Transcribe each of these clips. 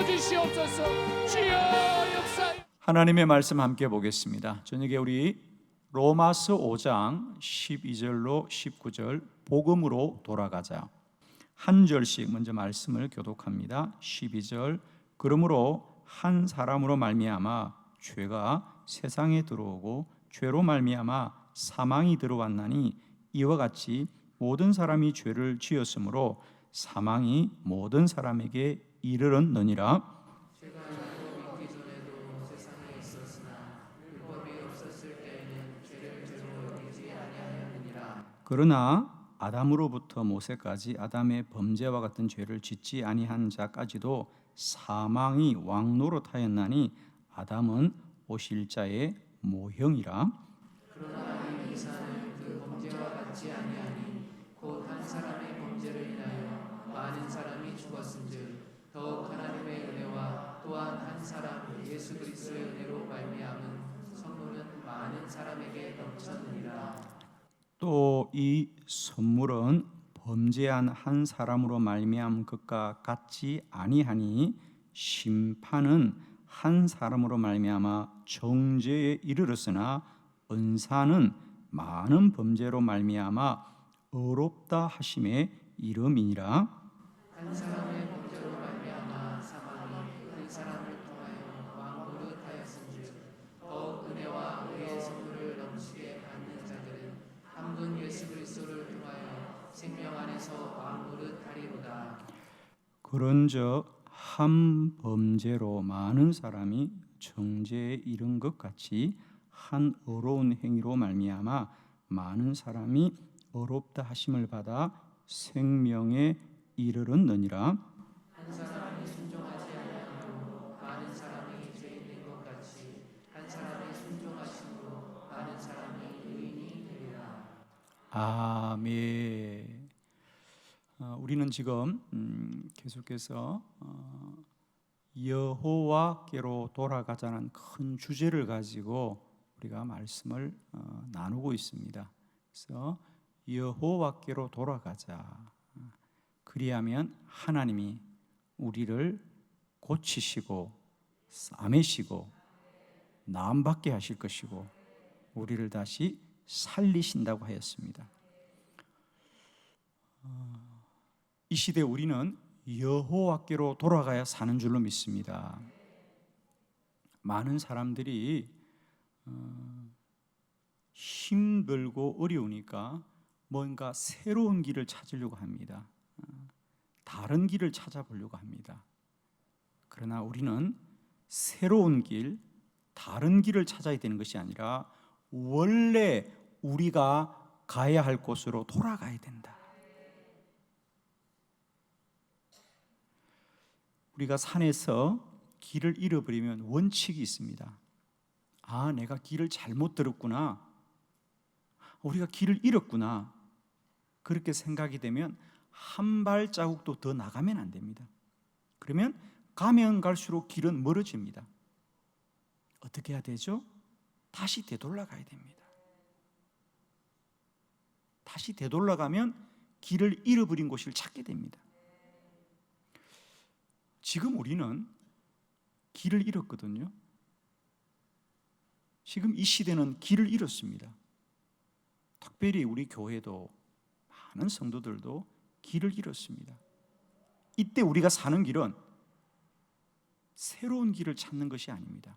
주시옵소서. 주여 역사. 하나님의 말씀 함께 보겠습니다. 저녁에 우리 로마서 5장 12절로 19절 복음으로 돌아가자. 한 절씩 먼저 말씀을 교독합니다. 12절 그러므로 한 사람으로 말미암아 죄가 세상에 들어오고 죄로 말미암아 사망이 들어왔나니 이와 같이 모든 사람이 죄를 지었으므로 사망이 모든 사람에게 이르렀느니라. 그러나 아담으로부터 모세까지 아담의 범죄와 같은 죄를 짓지 아니한 자까지도 사망이 왕노릇하였나니 아담은 오실 자의 모형이라. 그러나 이 이사는 그 범죄와 같지 아니하니 곧 한 사람의 범죄를 인하여 많은 사람이 죽었은즉 더욱 하나님의 은혜와 또한 한 사람 예수 그리스도의 은혜로 말미암은 선물은 많은 사람에게 넘쳤느니라. 또 이 선물은 범죄한 한 사람으로 말미암은 것과 같지 아니하니 심판은 한 사람으로 말미암아 정죄에 이르렀으나 은사는 많은 범죄로 말미암아 의롭다 하심에 이름이니라. 한 사람의 범죄로 말미암아 사망이 그 사람을 통하여 왕노릇하였은즉 더욱 은혜와 의의 선물을 넘치게 받는 자들은 한 분 예수 그리스도를 통하여 생명 안에서 왕노릇하리로다. 그런즉 한 범죄로 많은 사람이 정죄에 이른 것 같이 한 의로운 행위로 말미암아 많은 사람이 의롭다 하심을 받아 생명에 이르렀느니라. 한 사람이 순종하지 아니함으로 많은 사람이 죄인 된 것 같이 한 사람의 순종하심으로 많은 사람이 의인이 되리라. 아멘. 우리는 지금 계속해서 여호와께로 돌아가자는 큰 주제를 가지고 우리가 말씀을 나누고 있습니다. 그래서 여호와께로 돌아가자. 그리하면 하나님이 우리를 고치시고 싸매시고 나음받게 하실 것이고 우리를 다시 살리신다고 하였습니다. 이 시대 우리는 여호와께로 돌아가야 사는 줄로 믿습니다. 많은 사람들이 힘들고 어려우니까 뭔가 새로운 길을 찾으려고 합니다. 다른 길을 찾아보려고 합니다. 그러나 우리는 새로운 길, 다른 길을 찾아야 되는 것이 아니라 원래 우리가 가야 할 곳으로 돌아가야 된다. 우리가 산에서 길을 잃어버리면 원칙이 있습니다. 아, 내가 길을 잘못 들었구나. 우리가 길을 잃었구나. 그렇게 생각이 되면 한 발자국도 더 나가면 안 됩니다. 그러면 가면 갈수록 길은 멀어집니다. 어떻게 해야 되죠? 다시 되돌아가야 됩니다. 다시 되돌아가면 길을 잃어버린 곳을 찾게 됩니다. 지금 우리는 길을 잃었거든요. 지금 이 시대는 길을 잃었습니다. 특별히 우리 교회도 많은 성도들도 길을 잃었습니다. 이때 우리가 사는 길은 새로운 길을 찾는 것이 아닙니다.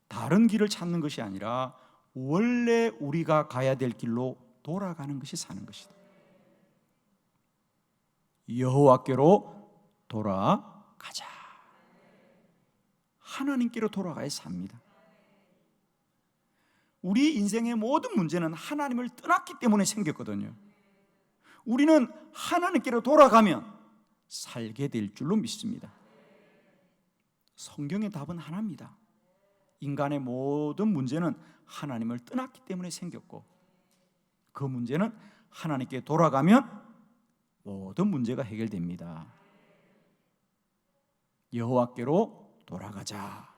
다른 길을 찾는 것이 아니라 원래 우리가 가야 될 길로 돌아가는 것이 사는 것이다. 여호와께로 돌아가자. 하나님께로 돌아가야 삽니다. 우리 인생의 모든 문제는 하나님을 떠났기 때문에 생겼거든요. 우리는 하나님께로 돌아가면 살게 될 줄로 믿습니다. 성경의 답은 하나입니다. 인간의 모든 문제는 하나님을 떠났기 때문에 생겼고 그 문제는 하나님께 돌아가면 모든 문제가 해결됩니다. 여호와께로 돌아가자.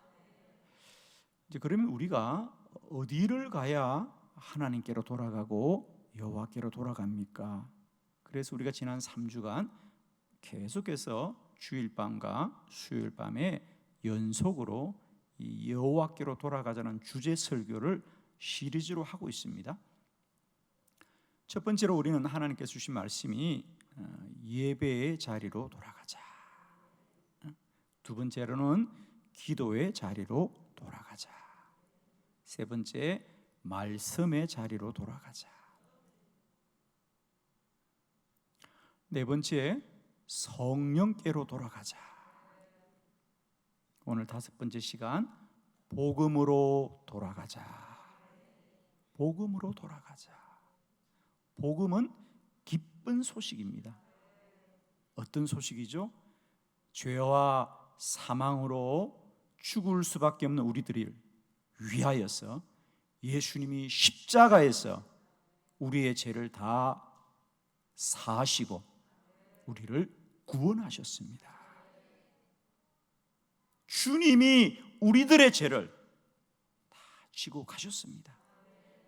이제 그러면 우리가 어디를 가야 하나님께로 돌아가고 여호와께로 돌아갑니까? 그래서 우리가 지난 3주간 계속해서 주일밤과 수요일밤에 연속으로 이 여호와께로 돌아가자는 주제 설교를 시리즈로 하고 있습니다. 첫 번째로 우리는 하나님께서 주신 말씀이 예배의 자리로 돌아가자. 두 번째로는 기도의 자리로 돌아가자. 세 번째, 말씀의 자리로 돌아가자. 네 번째, 성령께로 돌아가자. 오늘 다섯 번째 시간, 복음으로 돌아가자. 복음으로 돌아가자. 복음은 기쁜 소식입니다. 어떤 소식이죠? 죄와 사망으로 죽을 수밖에 없는 우리들을 위하여서 예수님이 십자가에서 우리의 죄를 다 사하시고 우리를 구원하셨습니다. 주님이 우리들의 죄를 다 지고 가셨습니다.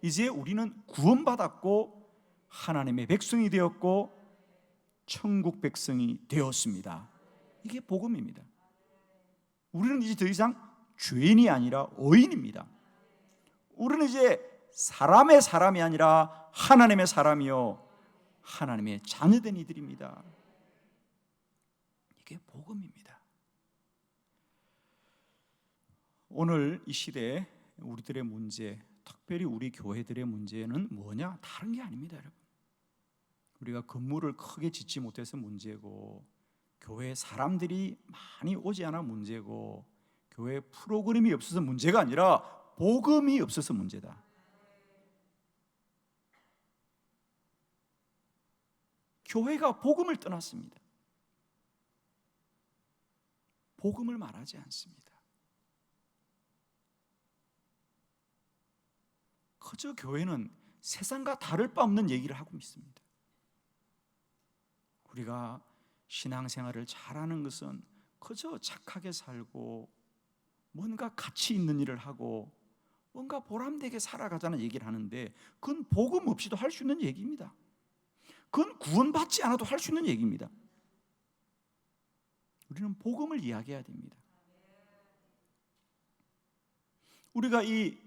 이제 우리는 구원받았고 하나님의 백성이 되었고 천국 백성이 되었습니다. 이게 복음입니다. 우리는 이제 더 이상 죄인이 아니라 의인입니다. 우리는 이제 사람의 사람이 아니라 하나님의 사람이요 하나님의 자녀된 이들입니다. 이게 복음입니다. 오늘 이 시대에 우리들의 문제, 특별히 우리 교회들의 문제는 뭐냐? 다른 게 아닙니다, 여러분. 우리가 건물을 크게 짓지 못해서 문제고, 교회 사람들이 많이 오지 않아 문제고, 교회 프로그램이 없어서 문제가 아니라 복음이 없어서 문제다. 교회가 복음을 떠났습니다. 복음을 말하지 않습니다. 그저 교회는 세상과 다를 바 없는 얘기를 하고 있습니다. 우리가 신앙생활을 잘하는 것은 그저 착하게 살고 뭔가 가치 있는 일을 하고 뭔가 보람되게 살아가자는 얘기를 하는데 그건 복음 없이도 할 수 있는 얘기입니다. 그건 구원받지 않아도 할 수 있는 얘기입니다. 우리는 복음을 이야기해야 됩니다. 우리가 이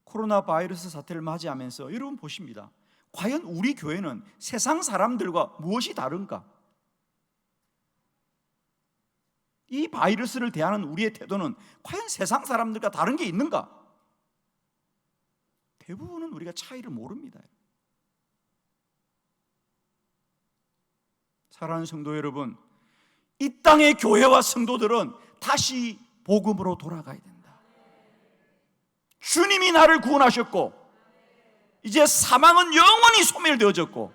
코로나 바이러스 사태를 맞이하면서 여러분 보십니다. 과연 우리 교회는 세상 사람들과 무엇이 다른가? 이 바이러스를 대하는 우리의 태도는 과연 세상 사람들과 다른 게 있는가? 대부분은 우리가 차이를 모릅니다. 사랑하는 성도 여러분, 이 땅의 교회와 성도들은 다시 복음으로 돌아가야 된다. 주님이 나를 구원하셨고 이제 사망은 영원히 소멸되어졌고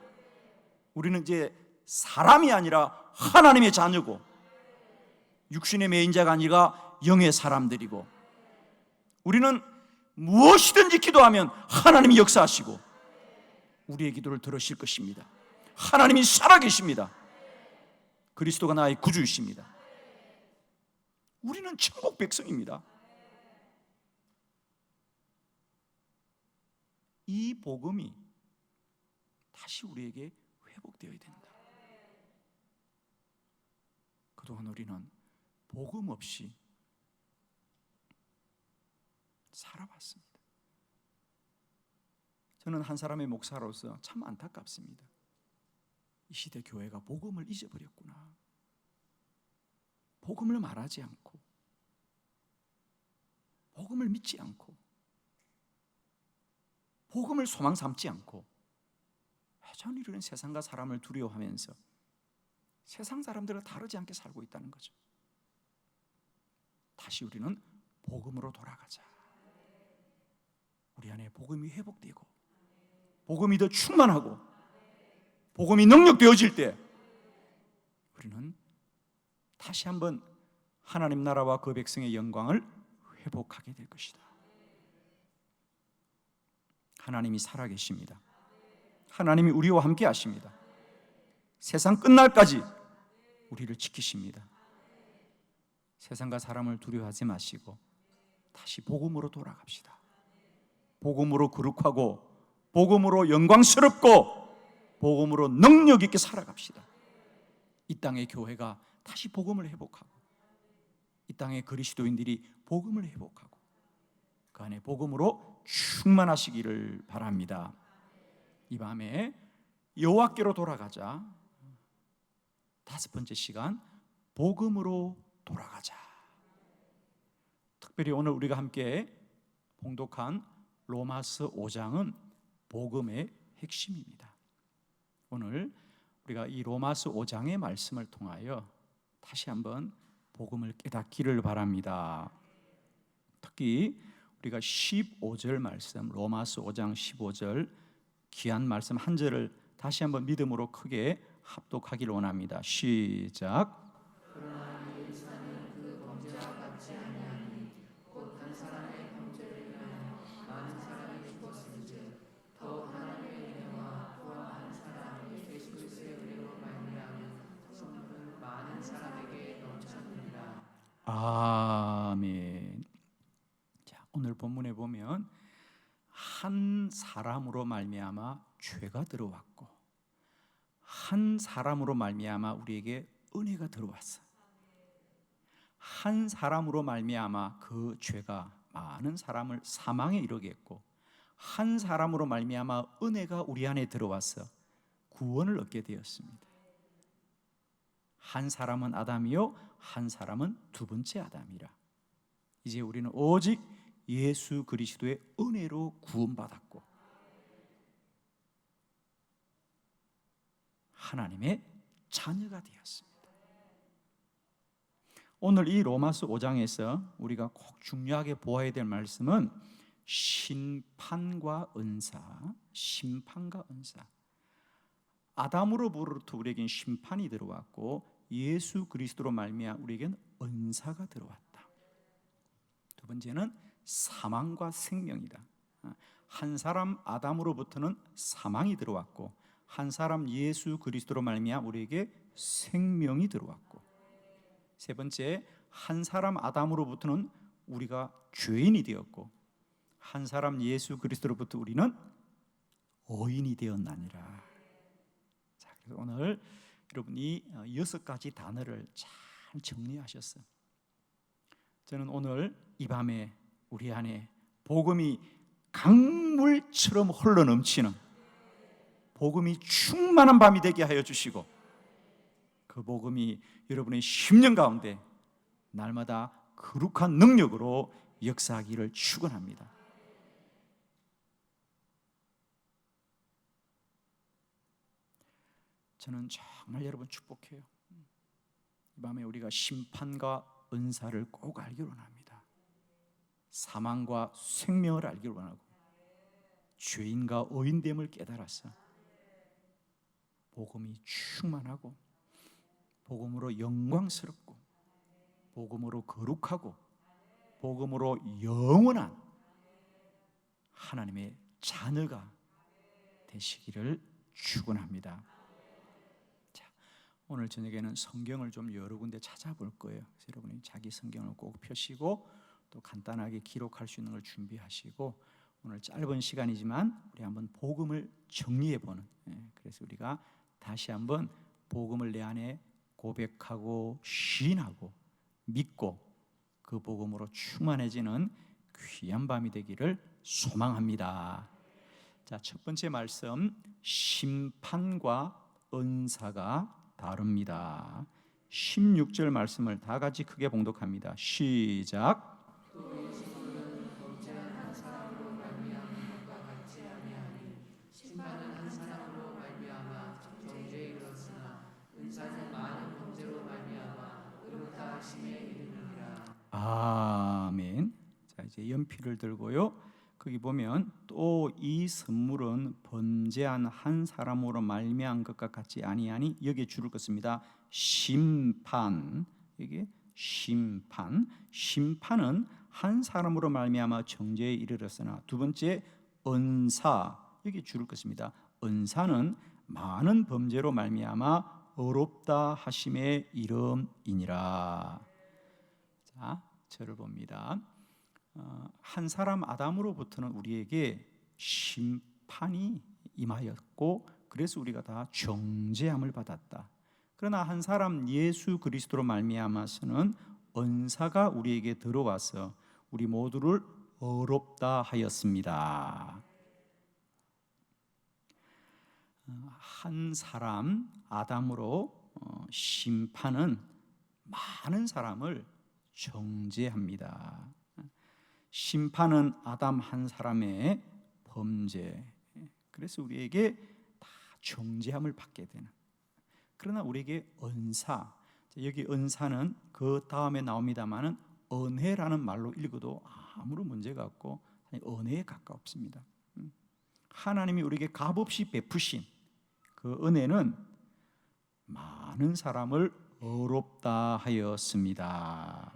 우리는 이제 사람이 아니라 하나님의 자녀고 육신의 매인자가 아니라 영의 사람들이고 우리는 무엇이든지 기도하면 하나님이 역사하시고 우리의 기도를 들으실 것입니다. 하나님이 살아계십니다. 그리스도가 나의 구주이십니다. 우리는 천국 백성입니다. 이 복음이 다시 우리에게 회복되어야 된다. 그동안 우리는 복음 없이 살아왔습니다. 저는 한 사람의 목사로서 참 안타깝습니다. 이 시대 교회가 복음을 잊어버렸구나. 복음을 말하지 않고 복음을 믿지 않고 복음을 소망 삼지 않고 여전히 이런 세상과 사람을 두려워하면서 세상 사람들과 다르지 않게 살고 있다는 거죠. 다시 우리는 복음으로 돌아가자. 우리 안에 복음이 회복되고 복음이 더 충만하고 복음이 능력되어질 때 우리는 다시 한번 하나님 나라와 그 백성의 영광을 회복하게 될 것이다. 하나님이 살아계십니다. 하나님이 우리와 함께 하십니다. 세상 끝날까지 우리를 지키십니다. 세상과 사람을 두려워하지 마시고 다시 복음으로 돌아갑시다. 복음으로 거룩하고 복음으로 영광스럽고 복음으로 능력 있게 살아갑시다. 이 땅의 교회가 다시 복음을 회복하고 이 땅의 그리스도인들이 복음을 회복하고 그 안에 복음으로 충만하시기를 바랍니다. 이 밤에 여호와께로 돌아가자. 5번째 시간, 복음으로 돌아가자. 특별히 오늘 우리가 함께 봉독한 로마서 5장은 복음의 핵심입니다. 오늘 우리가 이 로마서 5장의 말씀을 통하여 다시 한번 복음을 깨닫기를 바랍니다. 특히 우리가 15절 말씀, 로마서 5장 15절 귀한 말씀 한 절을 다시 한번 믿음으로 크게 합독하기를 원합니다. 시작. 그러나 이 의사는 그 범죄와 같지 아니하니 곧 한 사람의 범죄를 인하여 많은 사람이 죽었은즉 더욱 하나님의 은혜와 또한 한 사람 예수 그리스도의 은혜로 말미암아 성령은 많은 사람에게 넘쳤느니라. 아멘. 자, 오늘 본문에 보면 한 사람으로 말미암아 죄가 들어왔고 한 사람으로 말미암아 우리에게 은혜가 들어왔어. 한 사람으로 말미암아 그 죄가 많은 사람을 사망에 이르게 했고 한 사람으로 말미암아 은혜가 우리 안에 들어와서 구원을 얻게 되었습니다. 한 사람은 아담이요 한 사람은 두 번째 아담이라. 이제 우리는 오직 예수 그리스도의 은혜로 구원받았고 하나님의 자녀가 되었습니다. 오늘 이 로마서 5장에서 우리가 꼭 중요하게 보아야 될 말씀은 심판과 은사, 심판과 은사. 아담으로부터 우리에겐 심판이 들어왔고 예수 그리스도로 말미암아 우리에겐 은사가 들어왔다. 두 번째는 사망과 생명이다. 한 사람 아담으로부터는 사망이 들어왔고 한 사람 예수 그리스도로 말미암아 우리에게 생명이 들어왔고 세 번째 한 사람 아담으로부터는 우리가 죄인이 되었고 한 사람 예수 그리스도로부터 우리는 의인이 되었나니라. 자, 그래서 오늘 여러분이 6가지 단어를 잘 정리하셨어요. 저는 오늘 이 밤에 우리 안에 복음이 강물처럼 흘러넘치는 복음이 충만한 밤이 되게 하여 주시고 그 복음이 여러분의 심령 가운데 날마다 거룩한 능력으로 역사하기를 축원합니다. 저는 정말 여러분 축복해요. 이 밤에 우리가 심판과 은사를 꼭 알기를 원합니다. 사망과 생명을 알기를 원하고 죄인과 의인됨을 깨달았어. 복음이 충만하고 복음으로 영광스럽고 복음으로 거룩하고 복음으로 영원한 하나님의 자녀가 되시기를 축원합니다. 자, 오늘 저녁에는 성경을 좀 여러 군데 찾아볼 거예요. 그래서 여러분이 자기 성경을 꼭 펴시고 또 간단하게 기록할 수 있는 걸 준비하시고 오늘 짧은 시간이지만 우리 한번 복음을 정리해보는, 그래서 우리가 다시 한번 복음을 내 안에 고백하고 시인하고 믿고 그 복음으로 충만해지는 귀한 밤이 되기를 소망합니다. 자, 첫 번째 말씀, 심판과 은사가 다릅니다. 16절 말씀을 다 같이 크게 봉독합니다. 시작. 아멘. 자, 이제 연필을 들고요. 거기 보면 또 이 선물은 범죄한 한 사람으로 말미암은 것과 같지 아니하니 여기에 줄을 긋습니다. 심판. 이게 심판. 심판은 한 사람으로 말미암아 정죄에 이르렀으나 두 번째 은사. 여기 줄을 긋습니다. 은사는 많은 범죄로 말미암아 어렵다 하심의 이름이니라. 자, 저를 봅니다. 한 사람 아담으로부터는 우리에게 심판이 임하였고 그래서 우리가 다 정죄함을 받았다. 그러나 한 사람 예수 그리스도로 말미암아서는 은사가 우리에게 들어와서 우리 모두를 의롭다 하였습니다. 한 사람 아담으로 심판은 많은 사람을 정죄합니다. 심판은 아담 한 사람의 범죄, 그래서 우리에게 다 정죄함을 받게 되는. 그러나 우리에게 은사, 여기 은사는 그 다음에 나옵니다마는 은혜라는 말로 읽어도 아무런 문제가 없고 은혜에 가깝습니다. 하나님이 우리에게 값없이 베푸신 그 은혜는 많은 사람을 의롭다 하였습니다.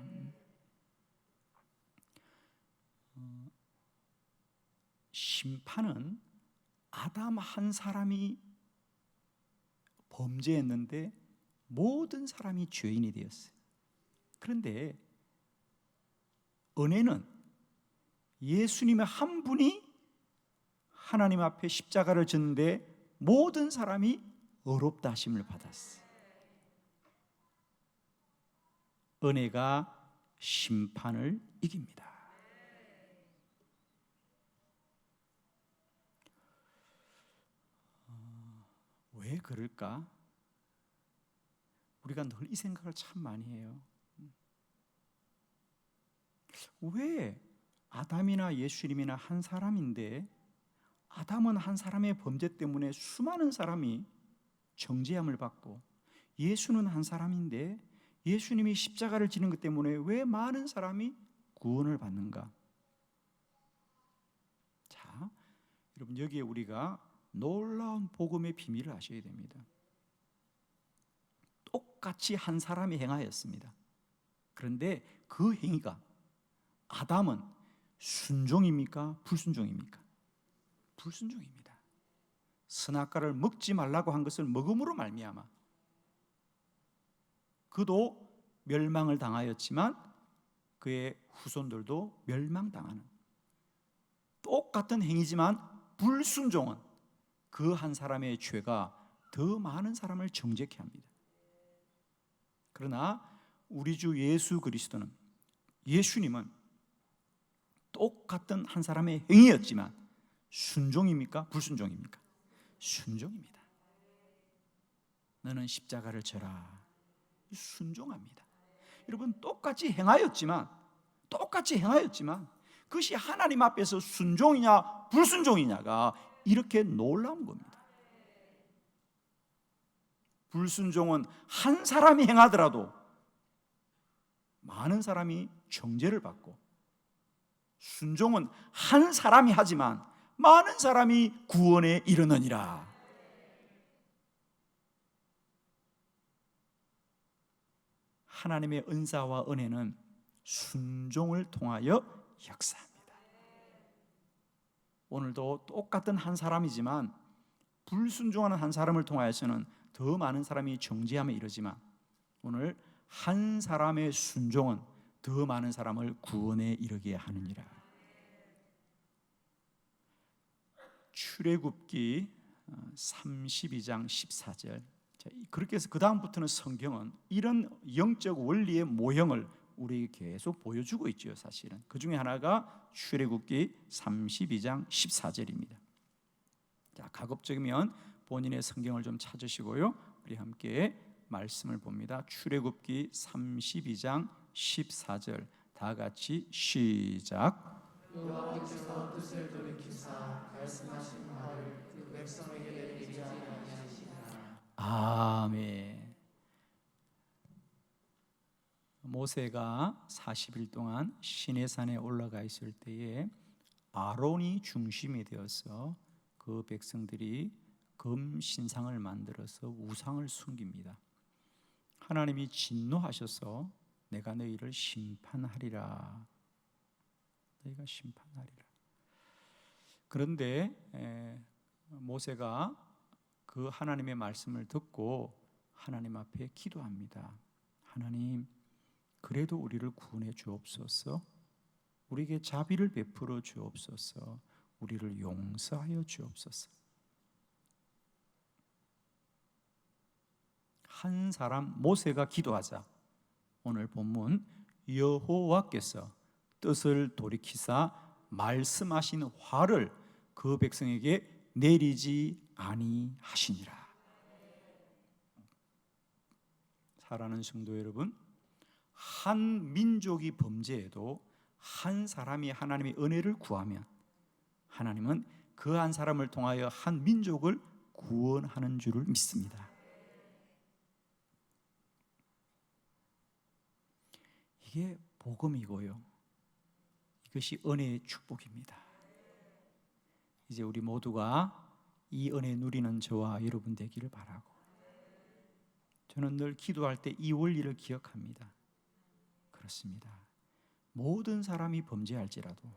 심판은 아담 한 사람이 범죄했는데 모든 사람이 죄인이 되었어요. 그런데 은혜는 예수님의 한 분이 하나님 앞에 십자가를 졌는데 모든 사람이 의롭다 하심을 받았어요. 은혜가 심판을 이깁니다. 왜 그럴까? 우리가 늘 이 생각을 참 많이 해요. 왜 아담이나 예수님이나 한 사람인데 아담은 한 사람의 범죄 때문에 수많은 사람이 정죄함을 받고 예수는 한 사람인데 예수님이 십자가를 지는 것 때문에 왜 많은 사람이 구원을 받는가? 자, 여러분 여기에 우리가 놀라운 복음의 비밀을 아셔야 됩니다. 똑같이 한 사람이 행하였습니다. 그런데 그 행위가 아담은 순종입니까? 불순종입니까? 불순종입니다. 선악과를 먹지 말라고 한 것을 먹음으로 말미암아 그도 멸망을 당하였지만 그의 후손들도 멸망당하는 똑같은 행위지만 불순종은 그 한 사람의 죄가 더 많은 사람을 정죄케 합니다. 그러나 우리 주 예수 그리스도는, 예수님은 똑같은 한 사람의 행위였지만 순종입니까? 불순종입니까? 순종입니다. 너는 십자가를 져라. 순종합니다. 여러분 똑같이 행하였지만 그것이 하나님 앞에서 순종이냐 불순종이냐가 이렇게 놀라운 겁니다. 불순종은 한 사람이 행하더라도 많은 사람이 정죄를 받고, 순종은 한 사람이 하지만 많은 사람이 구원에 이르느니라. 하나님의 은사와 은혜는 순종을 통하여 역사합니다. 오늘도 똑같은 한 사람이지만 불순종하는 한 사람을 통하여서는 더 많은 사람이 정죄함에 이르지만 오늘 한 사람의 순종은 더 많은 사람을 구원에 이르게 하느니라. 출애굽기 32장 14절. 그렇게 해서 그 다음부터는 성경은 이런 영적 원리의 모형을 우리에게 계속 보여주고 있죠. 사실은 그 중에 하나가 출애굽기 32장 14절입니다. 자, 가급적이면 본인의 성경을 좀 찾으시고요, 우리 함께 말씀을 봅니다. 출애굽기 32장 14절 다 같이 시작. 여호와께서 뜻을 돌이키사 말씀하신 말을 그 백성에게 내리지 아니하시니라. 아멘. 모세가 40일 동안 시내산에 올라가 있을 때에 아론이 중심이 되어서 그 백성들이 금 신상을 만들어서 우상을 숨깁니다. 하나님이 진노하셔서 내가 너희를 심판하리라. 너희가 심판하리라. 그런데 모세가 그 하나님의 말씀을 듣고 하나님 앞에 기도합니다. 하나님, 그래도 우리를 구원해 주옵소서. 우리에게 자비를 베풀어 주옵소서. 우리를 용서하여 주옵소서. 한 사람 모세가 기도하자 오늘 본문 여호와께서 뜻을 돌이키사 말씀하신 화를 그 백성에게 내리지 아니하시니라. 사랑하는 성도 여러분, 한 민족이 범죄해도 한 사람이 하나님의 은혜를 구하면 하나님은 그 한 사람을 통하여 한 민족을 구원하는 줄을 믿습니다. 이게 복음이고요. 이것이 은혜의 축복입니다. 이제 우리 모두가 이 은혜 누리는 저와 여러분 되기를 바라고, 저는 늘 기도할 때 이 원리를 기억합니다. 그렇습니다. 모든 사람이 범죄할지라도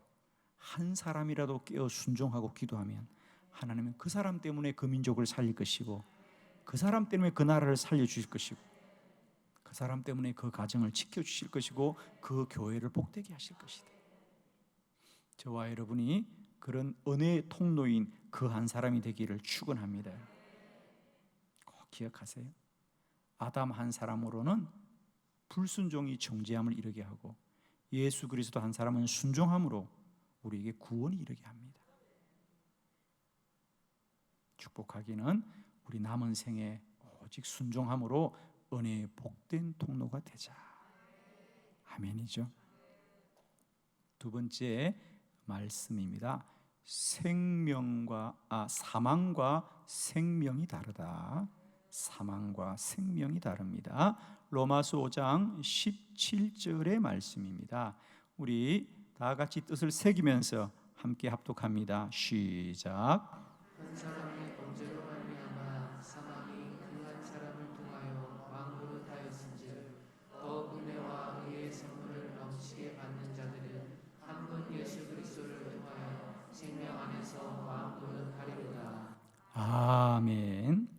한 사람이라도 깨어 순종하고 기도하면 하나님은 그 사람 때문에 그 민족을 살릴 것이고, 그 사람 때문에 그 나라를 살려주실 것이고, 그 사람 때문에 그 가정을 지켜주실 것이고, 그 교회를 복되게 하실 것이다. 저와 여러분이 그런 은혜의 통로인 그 한 사람이 되기를 축원합니다. 꼭 기억하세요. 아담 한 사람으로는 불순종이 정죄함을 이르게 하고, 예수 그리스도 한 사람은 순종함으로 우리에게 구원이 이르게 합니다. 축복하기는 우리 남은 생에 오직 순종함으로 은혜의 복된 통로가 되자. 아멘이죠. 두 번째 말씀입니다. 사망과 생명이 다르다. 사망과 생명이 다릅니다. 로마서 5장 17절의 말씀입니다. 우리 다 같이 뜻을 새기면서 함께 합독합니다. 시작. 한 사람의 범죄로 말미암아 사망이 그 한 사람을 통하여 왕노릇하였은즉 더욱 은혜와 의의 선물을 넘치게 받는 자들은 한 분 예수 그리스도를 통하여 생명 안에서 왕노릇하리로다. 아멘.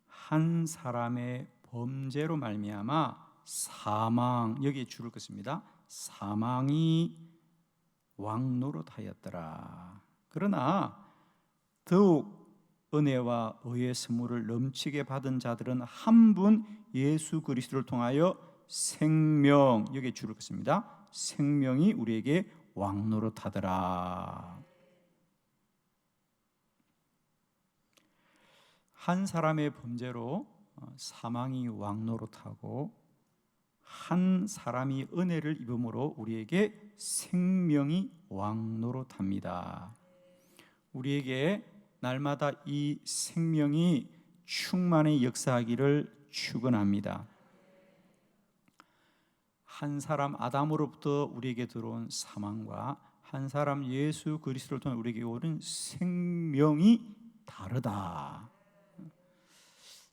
한 사람의 범죄로 말미암아 사망, 여기에 줄을 긋습니다. 사망이 왕노릇하였더라. 그러나 더욱 은혜와 의의 선물을 넘치게 받은 자들은 한 분 예수 그리스도를 통하여 생명, 여기에 줄을 긋습니다. 생명이 우리에게 왕노릇하더라. 한 사람의 범죄로 사망이 왕노릇하고, 한 사람이 은혜를 입음으로 우리에게 생명이 왕노릇합니다. 우리에게 날마다 이 생명이 충만히 역사하기를 축원합니다. 한 사람 아담으로부터 우리에게 들어온 사망과 한 사람 예수 그리스도를 통해 우리에게 오는 생명이 다르다.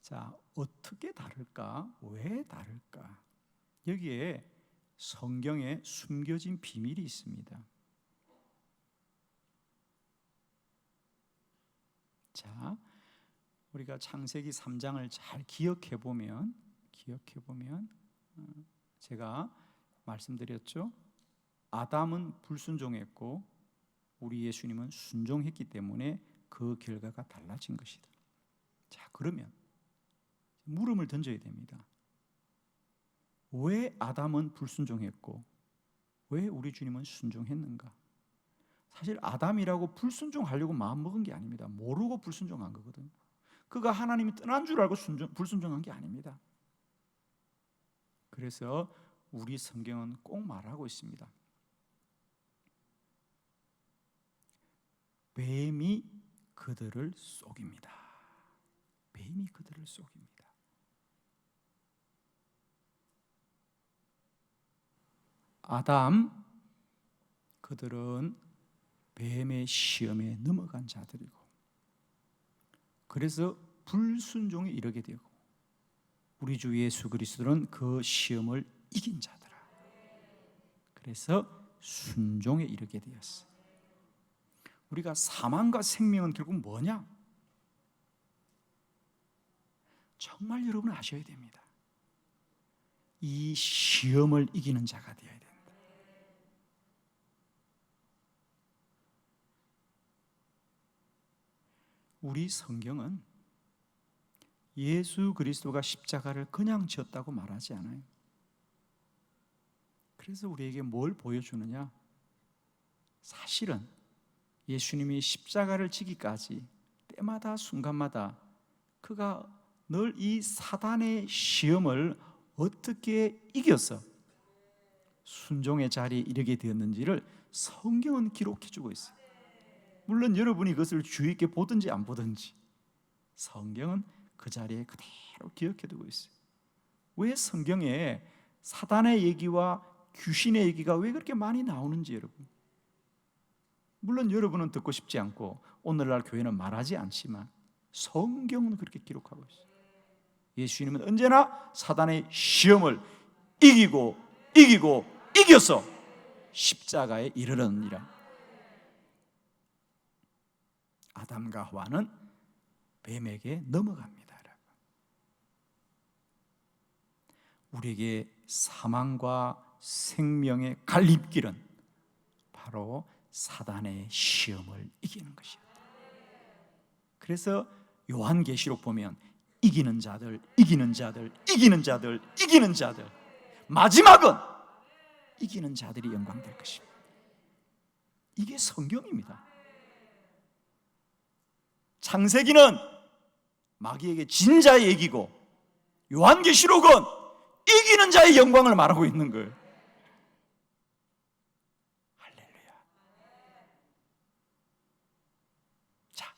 자, 어떻게 다를까? 왜 다를까? 여기에 성경에 숨겨진 비밀이 있습니다. 자, 우리가 창세기 3장을 잘 기억해 보면 제가 말씀드렸죠. 아담은 불순종했고 우리 예수님은 순종했기 때문에 그 결과가 달라진 것이다. 자, 그러면 물음을 던져야 됩니다. 왜 아담은 불순종했고 왜 우리 주님은 순종했는가? 사실 아담이라고 불순종하려고 마음먹은 게 아닙니다. 모르고 불순종한 거거든요. 그가 하나님이 떠난 줄 알고 불순종한 게 아닙니다. 그래서 우리 성경은 꼭 말하고 있습니다. 뱀이 그들을 속입니다. 뱀이 그들을 속입니다. 아담, 그들은 뱀의 시험에 넘어간 자들이고, 그래서 불순종에 이르게 되고, 우리 주 예수 그리스도는 그 시험을 이긴 자들아. 그래서 순종에 이르게 되었어. 우리가 사망과 생명은 결국 뭐냐? 정말 여러분 아셔야 됩니다. 이 시험을 이기는 자가 되어야 됩니다. 우리 성경은 예수 그리스도가 십자가를 그냥 지었다고 말하지 않아요. 그래서 우리에게 뭘 보여주느냐? 사실은 예수님이 십자가를 지기까지 때마다 순간마다 그가 늘 이 사단의 시험을 어떻게 이겨서 순종의 자리에 이르게 되었는지를 성경은 기록해 주고 있어요. 물론 여러분이 그것을 주의 있게 보든지 안 보든지 성경은 그 자리에 그대로 기억해 두고 있어요. 왜 성경에 사단의 얘기와 귀신의 얘기가 왜 그렇게 많이 나오는지 여러분. 물론 여러분은 듣고 싶지 않고 오늘날 교회는 말하지 않지만 성경은 그렇게 기록하고 있어요. 예수님은 언제나 사단의 시험을 이겨서 십자가에 이르렀느니라. 아담과 하와는 뱀에게 넘어갑니다. 여러분. 우리에게 사망과 생명의 갈림길은 바로 사단의 시험을 이기는 것이에요. 그래서 요한계시록 보면 이기는 자들, 마지막은 이기는 자들이 영광될 것입니다. 이게 성경입니다. 창세기는 마귀에게 진 자의 얘기고 요한계시록은 이기는 자의 영광을 말하고 있는 거예요. 할렐루야. 자,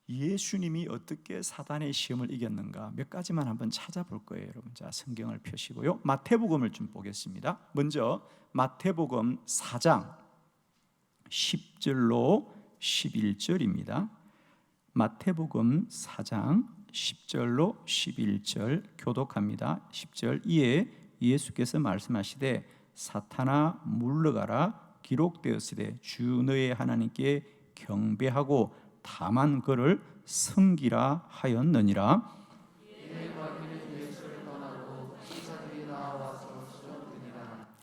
예수님이 어떻게 사단의 시험을 이겼는가 몇 가지만 한번 찾아볼 거예요, 여러분. 자, 성경을 펴시고요. 마태복음을 좀 보겠습니다. 먼저 마태복음 4장 10절로 11절입니다. 마태복음 4장 10절로 11절 교독합니다. 10절 이에 예수께서 말씀하시되 사탄아 물러가라 기록되었으되 주 너의 하나님께 경배하고 다만 그를 섬기라 하였느니라.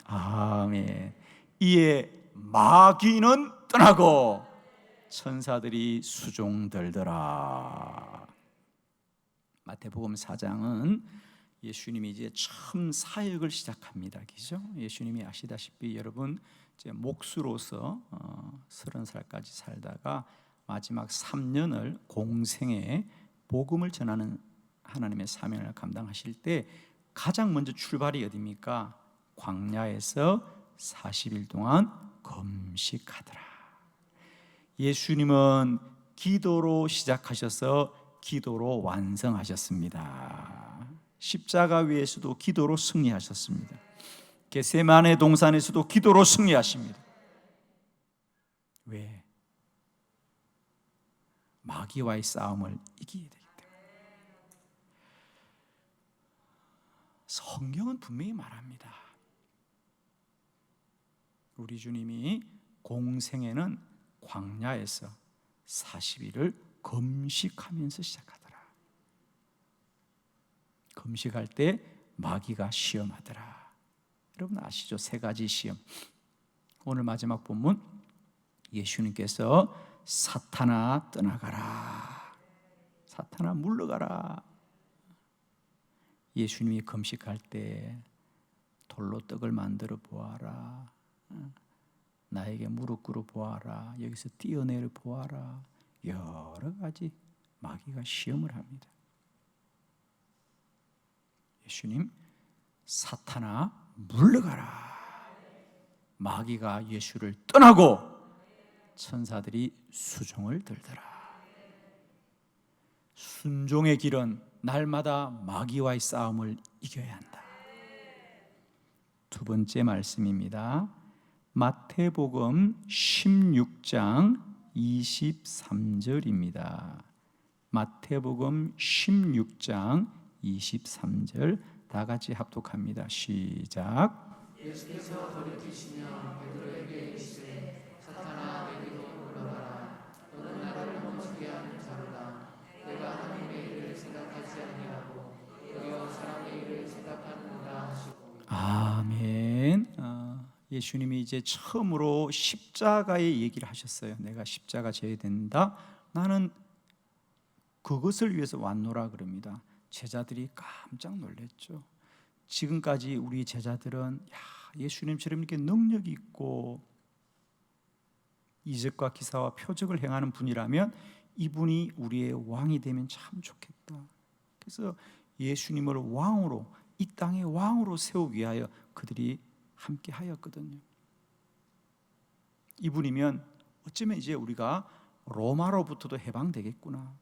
아멘. 이에 마귀는 떠나고 천사들이 수종들더라. 마태복음 4장은 예수님이 이제 처음 사역을 시작합니다. 그죠? 예수님이 아시다시피 여러분 이제 목수로서 30살까지 살다가 마지막 3년을 공생에 복음을 전하는 하나님의 사명을 감당하실 때 가장 먼저 출발이 어디입니까? 광야에서 40일 동안 금식하더라. 예수님은 기도로 시작하셔서 기도로 완성하셨습니다. 십자가 위에서도 기도로 승리하셨습니다. 겟세마네 동산에서도 기도로 승리하십니다. 왜? 마귀와의 싸움을 이기게 되기 때문에. 성경은 분명히 말합니다. 우리 주님이 공생애는 광야에서 40일을 금식하면서 시작하더라. 금식할 때 마귀가 시험하더라. 여러분 아시죠? 3가지 시험. 오늘 마지막 본문 예수님께서 사탄아 떠나가라, 사탄아 물러가라. 예수님이 금식할 때 돌로 떡을 만들어 보아라, 나에게 무릎 꿇어 보아라, 여기서 뛰어내려 보아라. 여러 가지 마귀가 시험을 합니다. 예수님 사탄아 물러가라. 마귀가 예수를 떠나고 천사들이 수종을 들더라. 순종의 길은 날마다 마귀와의 싸움을 이겨야 한다. 두 번째 말씀입니다. 마태복음 16장 23절입니다. 마태복음 16장 23절 다 같이 합독합니다. 시작. 예수께서 돌이키시며 베드로에게 이르시되 사탄아 내게로 물러가라. 너는 나를 멈추게 하는 자로다. 내가 하나님의 일을 생각하지 아니하고 여여 사람의 일을 생각하는구나 하시고. 아멘. 예수님이 이제 처음으로 십자가의 얘기를 하셨어요. 내가 십자가 져야 된다. 나는 그것을 위해서 왔노라 그럽니다. 제자들이 깜짝 놀랐죠. 지금까지 우리 제자들은 예수님처럼 이렇게 능력이 있고 이적과 기사와 표적을 행하는 분이라면 이분이 우리의 왕이 되면 참 좋겠다. 그래서 예수님을 왕으로, 이 땅의 왕으로 세우기 위하여 그들이 함께 하였거든요. 이분이면 어쩌면 이제 우리가 로마로부터도 해방되겠구나.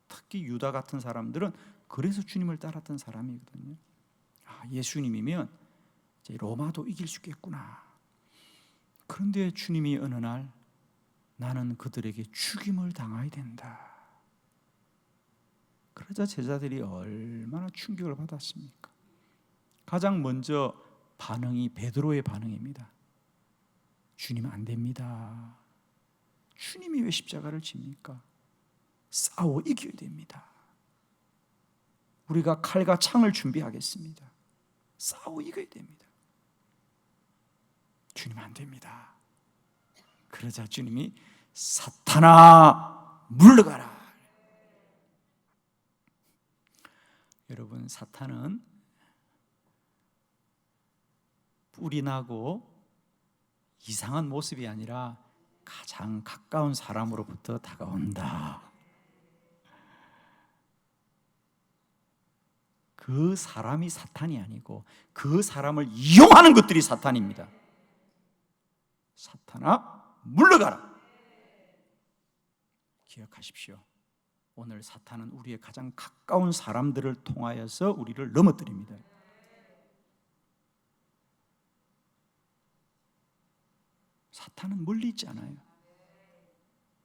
특히 유다 같은 사람들은 그래서 주님을 따랐던 사람이거든요. 예수님이면 이제 로마도 이길 수 있겠구나. 그런데 주님이 어느 날 나는 그들에게 죽임을 당해야 된다. 그러자 제자들이 얼마나 충격을 받았습니까? 가장 먼저 반응이 베드로의 반응입니다. 주님 안 됩니다. 주님이 왜 십자가를 집니까? 싸워 이겨야 됩니다. 우리가 칼과 창을 준비하겠습니다. 싸워 이겨야 됩니다. 주님 안 됩니다. 그러자 주님이 사탄아 물러가라. 여러분, 사탄은 뿔이 나고 이상한 모습이 아니라 가장 가까운 사람으로부터 다가온다. 그 사람이 사탄이 아니고 그 사람을 이용하는 것들이 사탄입니다. 사탄아 물러가라. 기억하십시오. 오늘 사탄은 우리의 가장 가까운 사람들을 통하여서 우리를 넘어뜨립니다. 사탄은 멀리 있지 않아요.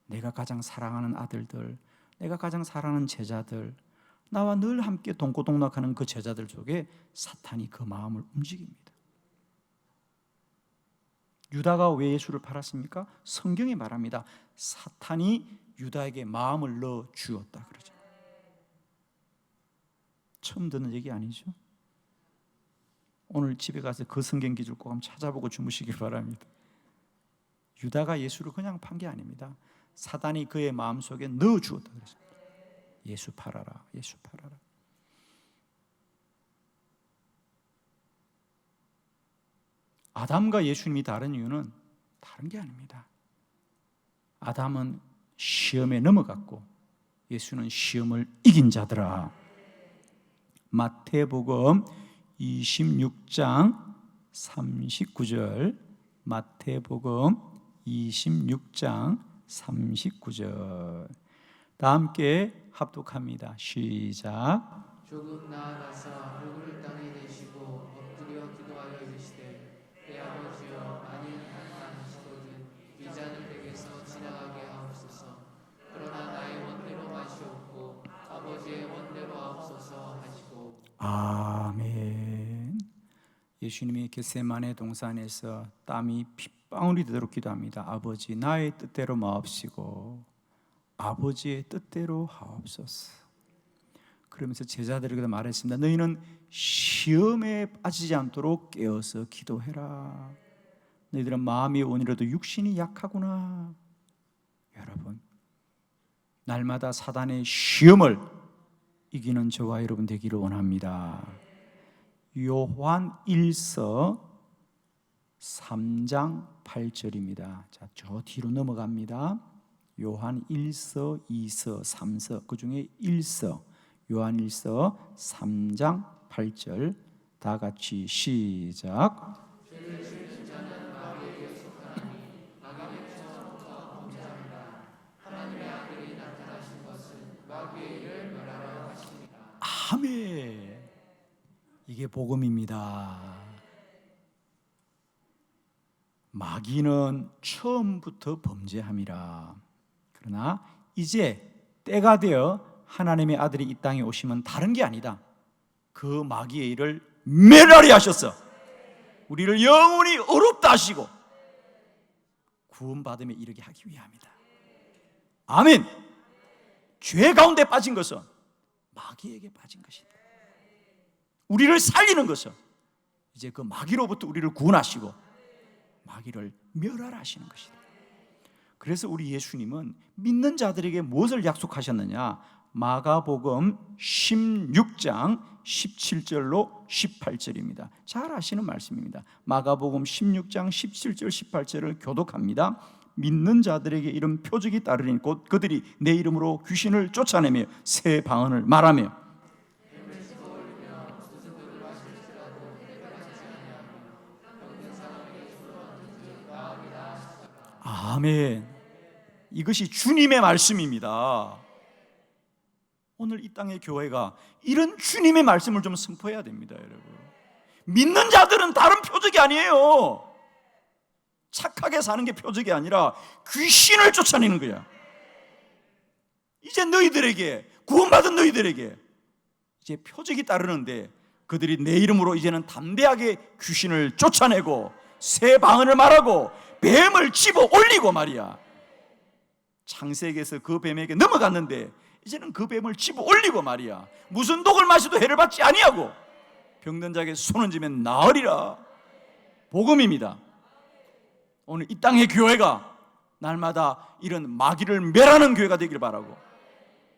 내가 가장 사랑하는 아들들, 내가 가장 사랑하는 제자들, 나와 늘 함께 동고동락하는 그 제자들 속에 사탄이 그 마음을 움직입니다. 유다가 왜 예수를 팔았습니까? 성경이 말합니다. 사탄이 유다에게 마음을 넣어 주었다 그러죠. 처음 듣는 얘기 아니죠? 오늘 집에 가서 그 성경 기줄 꼭 한번 찾아보고 주무시기 바랍니다. 유다가 예수를 그냥 판 게 아닙니다. 사단이 그의 마음속에 넣어 주었다 그랬습니다. 예수 팔아라, 예수 팔아라. 아담과 예수님이 다른 이유는 다른 게 아닙니다. 아담은 시험에 넘어갔고 예수는 시험을 이긴 자더라. 마태복음 26장 39절, 마태복음 26장 39절. 다 함께 합독합니다. 시작. 조금 나아가서 얼굴을 땅에 대시고 엎드려 기도하여 이르시되 내 아버지여 만일 가능하시거든 이 잔을 내게서 지나가게 하옵소서. 그러나 나의 원대로 마시옵고 아버지의 원대로 하옵소서 하시고. 아멘. 예수님이 겟세마네 동산에서 땀이 핏방울이 되도록 기도합니다. 아버지 나의 뜻대로 마옵시고 아버지의 뜻대로 하옵소서. 그러면서 제자들에게도 말했습니다. 너희는 시험에 빠지지 않도록 깨어서 기도해라. 너희들은 마음이 온이라도 육신이 약하구나. 여러분, 날마다 사단의 시험을 이기는 저와 여러분 되기를 원합니다. 요한 1서 3장 8절입니다. 자, 저 뒤로 넘어갑니다. 요한 1서, 2서, 3서, 그 중에 1서, 요한 1서 3장 8절 다 같이 시작. 아멘. 이게 복음입니다. 마귀는 처음부터 범죄함이라. 그러나 이제 때가 되어 하나님의 아들이 이 땅에 오시면 다른 게 아니다. 그 마귀의 일을 멸하리 하셨어. 우리를 영원히 어렵다 하시고 구원받음에 이르게 하기 위함이다. 아멘. 죄 가운데 빠진 것은 마귀에게 빠진 것이다. 우리를 살리는 것은 이제 그 마귀로부터 우리를 구원하시고 마귀를 멸하라 하시는 것이다. 그래서 우리 예수님은 믿는 자들에게 무엇을 약속하셨느냐? 마가복음 16장 17절로 18절입니다. 잘 아시는 말씀입니다. 마가복음 16장 17절 18절을 교독합니다. 믿는 자들에게 이런 표적이 따르니 곧 그들이 내 이름으로 귀신을 쫓아내며 새 방언을 말하며 아멘. 이것이 주님의 말씀입니다. 오늘 이 땅의 교회가 이런 주님의 말씀을 좀 선포해야 됩니다, 여러분. 믿는 자들은 다른 표적이 아니에요. 착하게 사는 게 표적이 아니라 귀신을 쫓아내는 거야. 이제 너희들에게, 구원받은 너희들에게 이제 표적이 따르는데 그들이 내 이름으로 이제는 담대하게 귀신을 쫓아내고 새 방언을 말하고 뱀을 집어 올리고 말이야. 창세기에서 그 뱀에게 넘어갔는데 이제는 그 뱀을 집어 올리고 말이야. 무슨 독을 마셔도 해를 받지 아니하고 병든 자에게 손을 쥐면 나으리라. 복음입니다. 오늘 이 땅의 교회가 날마다 이런 마귀를 멸하는 교회가 되기를 바라고,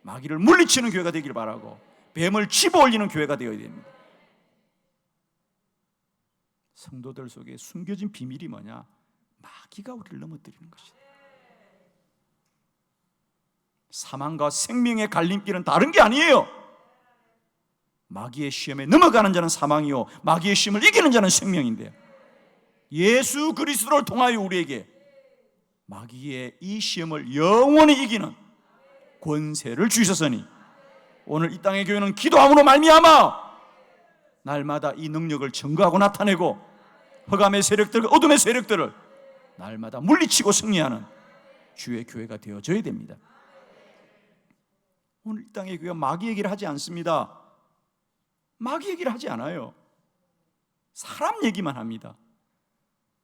마귀를 물리치는 교회가 되기를 바라고, 뱀을 집어 올리는 교회가 되어야 됩니다. 성도들 속에 숨겨진 비밀이 뭐냐? 마귀가 우리를 넘어뜨리는 것이다. 사망과 생명의 갈림길은 다른 게 아니에요. 마귀의 시험에 넘어가는 자는 사망이요 마귀의 시험을 이기는 자는 생명인데요. 예수 그리스도를 통하여 우리에게 마귀의 이 시험을 영원히 이기는 권세를 주셨으니 오늘 이 땅의 교회는 기도함으로 말미암아 날마다 이 능력을 증거하고 나타내고 흑암의 세력들, 어둠의 세력들을 날마다 물리치고 승리하는 주의 교회가 되어져야 됩니다. 오늘 이 땅의 교회가 마귀 얘기를 하지 않습니다. 마귀 얘기를 하지 않아요. 사람 얘기만 합니다.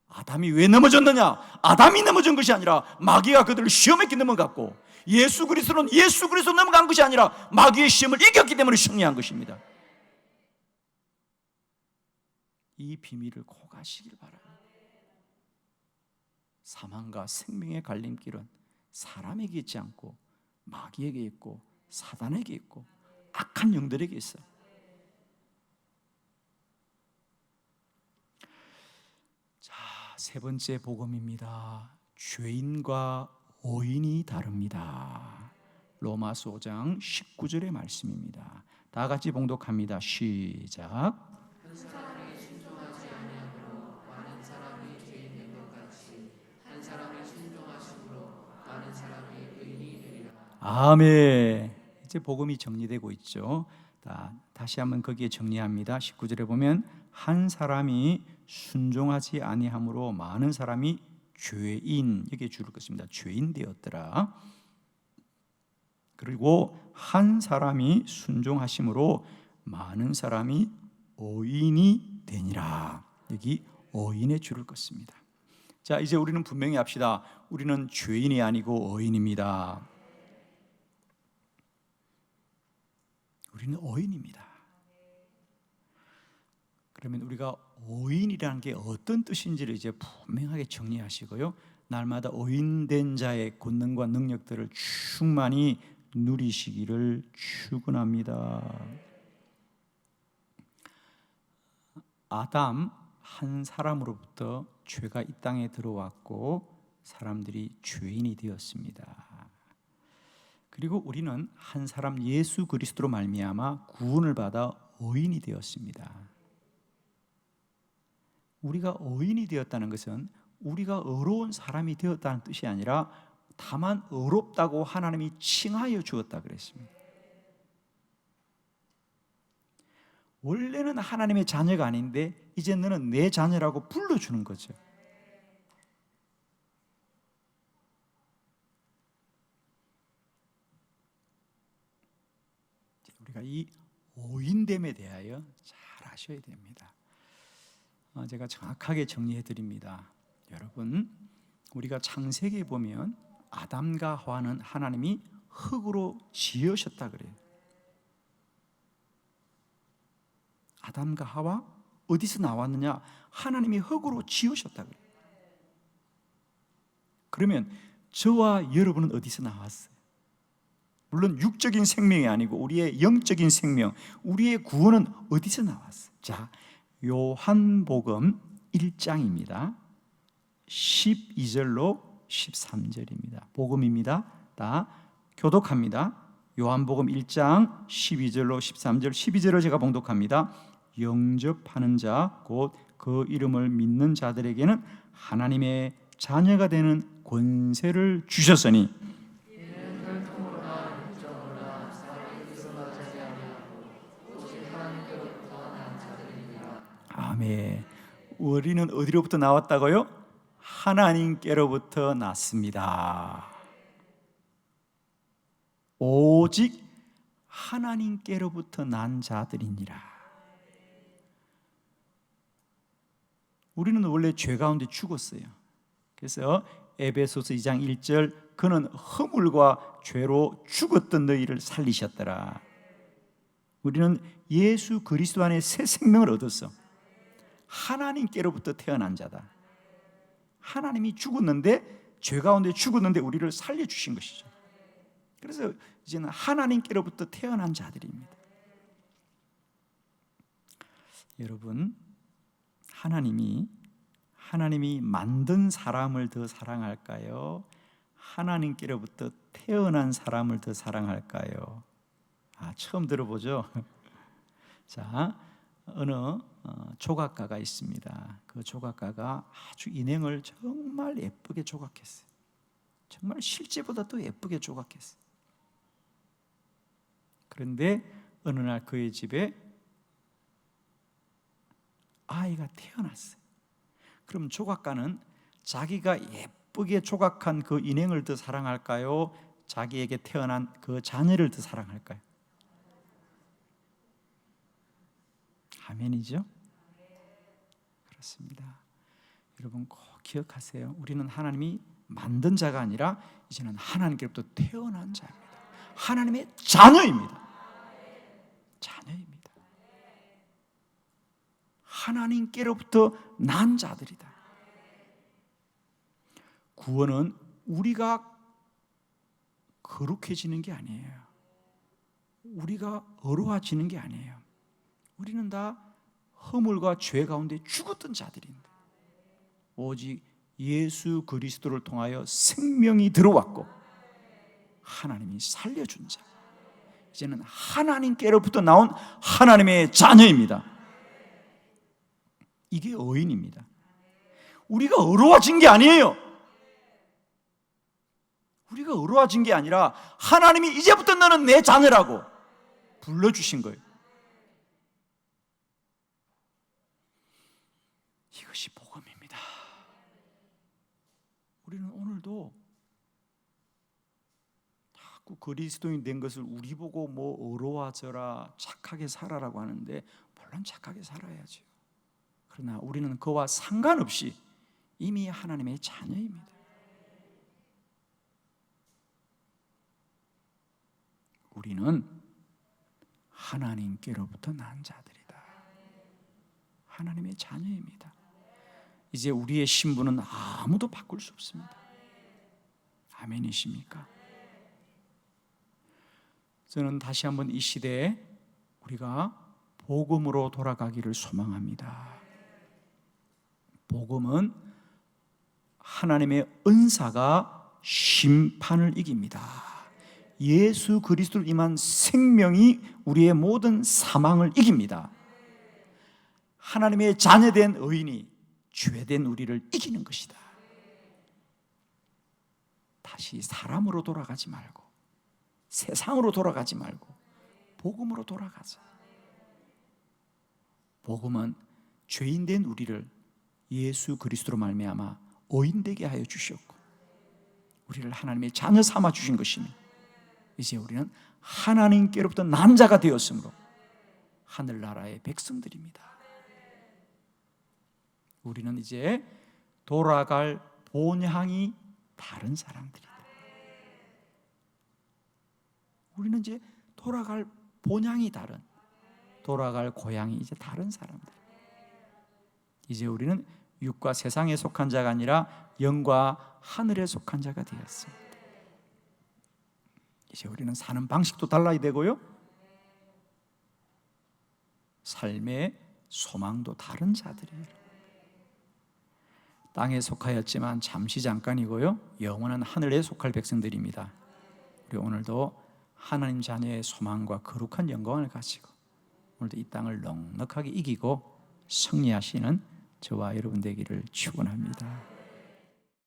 아담이 왜 넘어졌느냐? 아담이 넘어진 것이 아니라 마귀가 그들을 시험했기 넘어갔고, 예수 그리스도는 예수 그리스도 넘어간 것이 아니라 마귀의 시험을 이겼기 때문에 승리한 것입니다. 이 비밀을 꼭 아시길 바랍니다. 사망과 생명의 갈림길은 사람에게 있지 않고 마귀에게 있고 사단에게 있고 악한 영들에게 있어요. 자, 세 번째 복음입니다. 죄인과 의인이 다릅니다. 로마서 5장 19절의 말씀입니다. 다 같이 봉독합니다. 시작. 한 사람이 순종하지 아니함으로 많은 사람이 죄인된 것 같이 한 사람이 순종하심으로 많은 사람이 의인이 되리라. 아멘. 이제 복음이 정리되고 있죠. 다시 한번 거기에 정리합니다. 19절에 보면 한 사람이 순종하지 아니함으로 많은 사람이 죄인, 여기에 줄을 것입니다. 죄인 되었더라. 그리고 한 사람이 순종하심으로 많은 사람이 의인이 되니라. 여기 의인에 줄을 것입니다. 자, 이제 우리는 분명히 합시다. 우리는 죄인이 아니고 의인입니다. 우리는 의인입니다. 그러면 우리가 의인이라는 게 어떤 뜻인지를 이제 분명하게 정리하시고요. 날마다 의인된 자의 권능과 능력들을 충만히 누리시기를 축원합니다. 아담 한 사람으로부터 죄가 이 땅에 들어왔고 사람들이 죄인이 되었습니다. 그리고 우리는 한 사람 예수 그리스도로 말미암아 구원을 받아 의인이 되었습니다. 우리가 의인이 되었다는 것은 우리가 의로운 사람이 되었다는 뜻이 아니라 다만 의롭다고 하나님이 칭하여 주었다 그랬습니다. 원래는 하나님의 자녀가 아닌데 이제 너는 내 자녀라고 불러주는 거죠. 우리가 이 의인됨에 대하여 잘 아셔야 됩니다. 제가 정확하게 정리해 드립니다. 여러분, 우리가 창세기에 보면 아담과 하와는 하나님이 흙으로 지으셨다 그래요. 아담과 하와 어디서 나왔느냐? 하나님이 흙으로 지으셨다 그래요. 그러면 저와 여러분은 어디서 나왔어요? 물론 육적인 생명이 아니고 우리의 영적인 생명, 우리의 구원은 어디서 나왔어요? 자, 요한복음 1장입니다. 12절로 13절입니다. 복음입니다. 다 교독합니다. 요한복음 1장 12절로 13절, 12절을 제가 봉독합니다. 영접하는 자, 곧 그 이름을 믿는 자들에게는 하나님의 자녀가 되는 권세를 주셨으니 아멘. 우리는 어디로부터 나왔다고요? 하나님께로부터 났습니다. 오직 하나님께로부터 난 자들이니라. 우리는 원래 죄 가운데 죽었어요. 그래서 에베소서 2장 1절 그는 허물과 죄로 죽었던 너희를 살리셨더라. 우리는 예수 그리스도 안에 새 생명을 얻었어. 하나님께로부터 태어난 자다. 하나님이 죽었는데, 죄 가운데 죽었는데 우리를 살려주신 것이죠. 그래서 이제는 하나님께로부터 태어난 자들입니다. 여러분, 하나님이 만든 사람을 더 사랑할까요? 하나님께로부터 태어난 사람을 더 사랑할까요? 처음 들어보죠? 자, 어느 조각가가 있습니다. 그 조각가가 아주 인형을 정말 예쁘게 조각했어요. 정말 실제보다 더 예쁘게 조각했어요. 그런데 어느 날 그의 집에 아이가 태어났어요. 그럼 조각가는 자기가 예쁘게 조각한 그 인형을 더 사랑할까요? 자기에게 태어난 그 자녀를 더 사랑할까요? 아멘이죠? 그렇습니다. 여러분 꼭 기억하세요. 우리는 하나님이 만든 자가 아니라 이제는 하나님께로부터 태어난 자입니다. 하나님의 자녀입니다. 자녀입니다. 하나님께로부터 난 자들이다. 구원은 우리가 거룩해지는 게 아니에요. 우리가 어려워지는 게 아니에요. 우리는 다 허물과 죄 가운데 죽었던 자들인데 오직 예수 그리스도를 통하여 생명이 들어왔고 하나님이 살려준 자, 이제는 하나님께로부터 나온 하나님의 자녀입니다. 이게 의인입니다. 우리가 어려워진 게 아니에요. 우리가 어려워진 게 아니라 하나님이 이제부터 너는 내 자녀라고 불러주신 거예요. 이것이 복음입니다. 우리는 오늘도 자꾸 그리스도인 된 것을 우리 보고 뭐 어려워져라, 착하게 살아라고 하는데 물론 착하게 살아야죠. 그러나 우리는 그와 상관없이 이미 하나님의 자녀입니다. 우리는 하나님께로부터 난 자들이다. 하나님의 자녀입니다. 이제 우리의 신분은 아무도 바꿀 수 없습니다. 아멘이십니까? 저는 다시 한번 이 시대에 우리가 복음으로 돌아가기를 소망합니다. 복음은 하나님의 은사가 심판을 이깁니다. 예수 그리스도로 임한 생명이 우리의 모든 사망을 이깁니다. 하나님의 자녀된 의인이 죄된 우리를 이기는 것이다. 다시 사람으로 돌아가지 말고 세상으로 돌아가지 말고 복음으로 돌아가자. 복음은 죄인된 우리를 예수 그리스도로 말미암아 의인되게 하여 주셨고 우리를 하나님의 자녀 삼아 주신 것이니 이제 우리는 하나님께로부터 난 자가 되었으므로 하늘나라의 백성들입니다. 우리는 이제 돌아갈 본향이 다른 사람들이다. 우리는 이제 돌아갈 본향이 다른, 돌아갈 고향이 이제 다른 사람들. 이제 우리는 육과 세상에 속한 자가 아니라 영과 하늘에 속한 자가 되었습니다. 이제 우리는 사는 방식도 달라야 되고요, 삶의 소망도 다른 자들이에요. 땅에 속하였지만 잠시 잠깐이고요, 영원한 하늘에 속할 백성들입니다. 우리 오늘도 하나님 자녀의 소망과 거룩한 영광을 가지고 오늘도 이 땅을 넉넉하게 이기고 승리하시는 저와 여러분 되기를 축원합니다.